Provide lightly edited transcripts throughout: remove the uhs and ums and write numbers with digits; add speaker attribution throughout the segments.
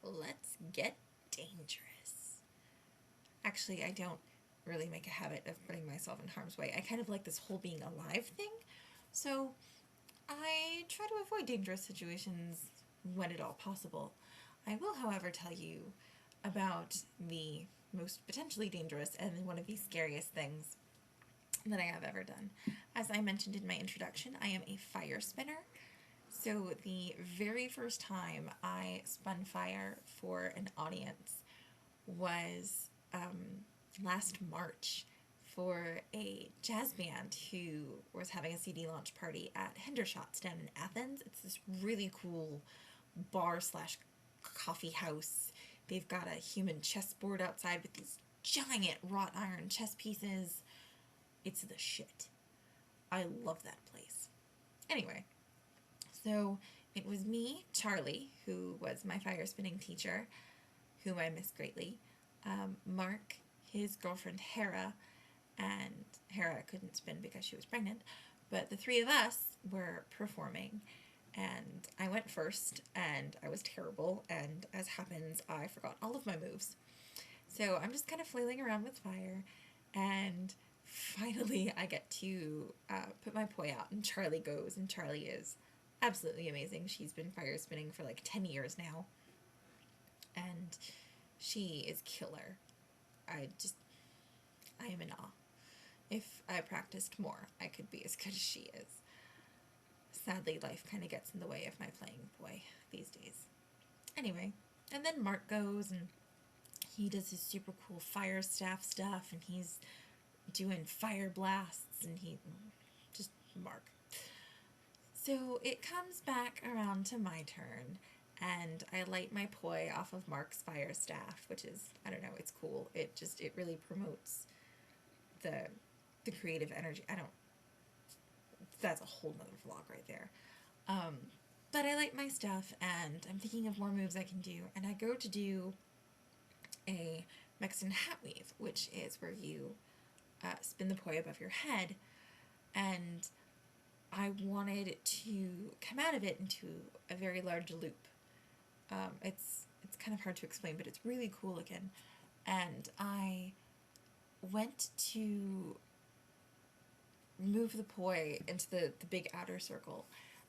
Speaker 1: let's get dangerous. Actually, I don't really make a habit of putting myself in harm's way. I kind of like this whole being alive thing, so I try to avoid dangerous situations when at all possible. I will, however, tell you about the most potentially dangerous and one of the scariest things that I have ever done. As I mentioned in my introduction, I am a fire spinner. So the very first time I spun fire for an audience was last March for a jazz band who was having a CD launch party at Hendershots down in Athens. It's this really cool bar slash coffee house. They've got a human chessboard outside with these giant wrought iron chess pieces. It's the shit. I love that place. Anyway, so it was me, Charlie, who was my fire spinning teacher, whom I miss greatly, Mark, his girlfriend Hera, and Hera couldn't spin because she was pregnant, but the three of us were performing, and I went first, and I was terrible, and as happens, I forgot all of my moves. So I'm just kind of flailing around with fire, and finally I get to put my poi out, and Charlie goes, and Charlie is absolutely amazing. She's been fire spinning for like 10 years now, and she is killer. I am in awe. If I practiced more, I could be as good as she is. Sadly, life kind of gets in the way of my playing poi these days. Anyway, and then Mark goes, and he does his super cool fire staff stuff, and he's doing fire blasts, and just Mark. So it comes back around to my turn, and I light my poi off of Mark's fire staff, which is, I don't know, it's cool. It really promotes the creative energy. That's a whole nother vlog right there. But I light my stuff, and I'm thinking of more moves I can do, and I go to do a Mexican hat weave, which is where you spin the poi above your head, and I wanted to come out of it into a very large loop. It's kind of hard to explain, but it's really cool looking. And I went to move the poi into the big outer circle,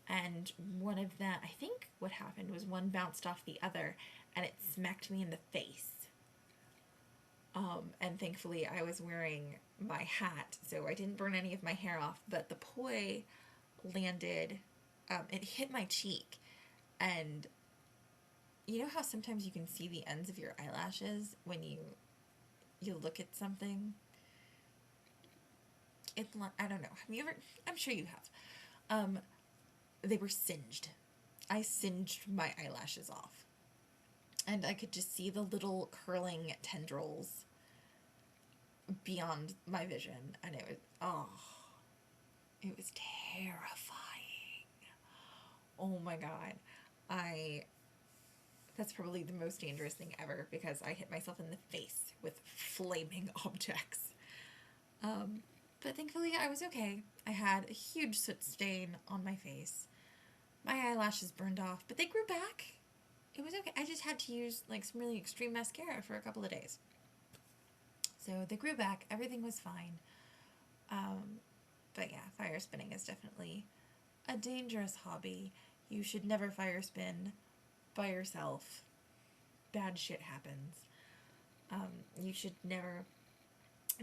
Speaker 1: and one of them, I think what happened was one bounced off the other, and it smacked me in the face. And thankfully I was wearing my hat, so I didn't burn any of my hair off, but the poi landed, it hit my cheek, and you know how sometimes you can see the ends of your eyelashes when you look at something? I don't know. Have you ever? I'm sure you have. They were singed. I singed my eyelashes off, and I could just see the little curling tendrils beyond my vision, and it was terrifying. Oh my god. That's probably the most dangerous thing ever, because I hit myself in the face with flaming objects. But thankfully I was okay. I had a huge soot stain on my face. My eyelashes burned off, but they grew back. It was okay. I just had to use like some really extreme mascara for a couple of days. So they grew back. Everything was fine. But yeah, fire spinning is definitely a dangerous hobby. You should never fire spin by yourself. Bad shit happens. You should never,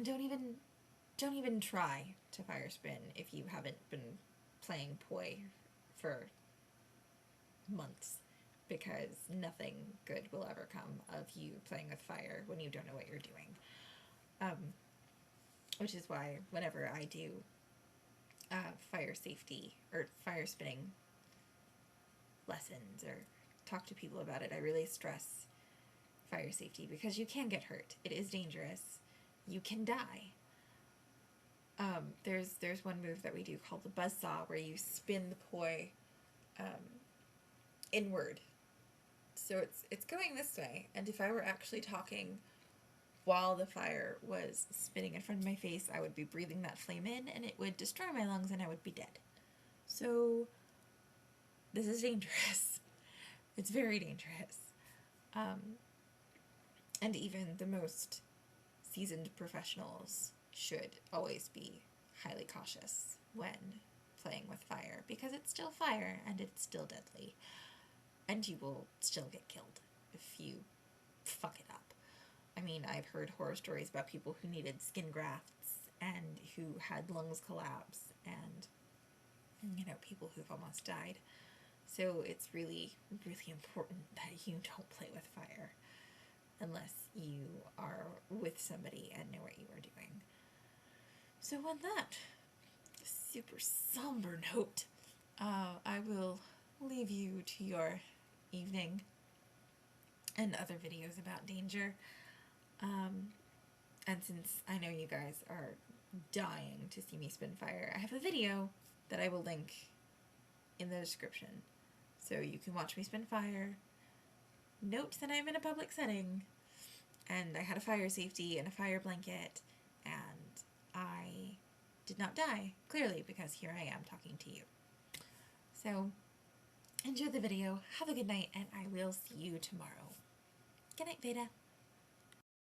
Speaker 1: don't even try to fire spin if you haven't been playing poi for months, because nothing good will ever come of you playing with fire when you don't know what you're doing. Which is why whenever I do fire safety or fire spinning lessons or talk to people about it, I really stress fire safety, because you can get hurt. It is dangerous. You can die. There's one move that we do called the buzzsaw, where you spin the poi inward. So it's going this way, and if I were actually talking while the fire was spinning in front of my face, I would be breathing that flame in, and it would destroy my lungs, and I would be dead. So this is dangerous. It's very dangerous. And even the most seasoned professionals should always be highly cautious when playing with fire, because it's still fire and it's still deadly, and you will still get killed if you fuck it up. I mean, I've heard horror stories about people who needed skin grafts and who had lungs collapse, and, you know, people who've almost died. So it's really, really important that you don't play with fire unless you are with somebody and know what you are doing. So on that super somber note, I will leave you to your evening and other videos about danger. And since I know you guys are dying to see me spin fire, I have a video that I will link in the description. So you can watch me spin fire. Note that I'm in a public setting, and I had a fire safety and a fire blanket, and I did not die, clearly, because here I am talking to you. So, enjoy the video, have a good night, and I will see you tomorrow. Good night, VEDA.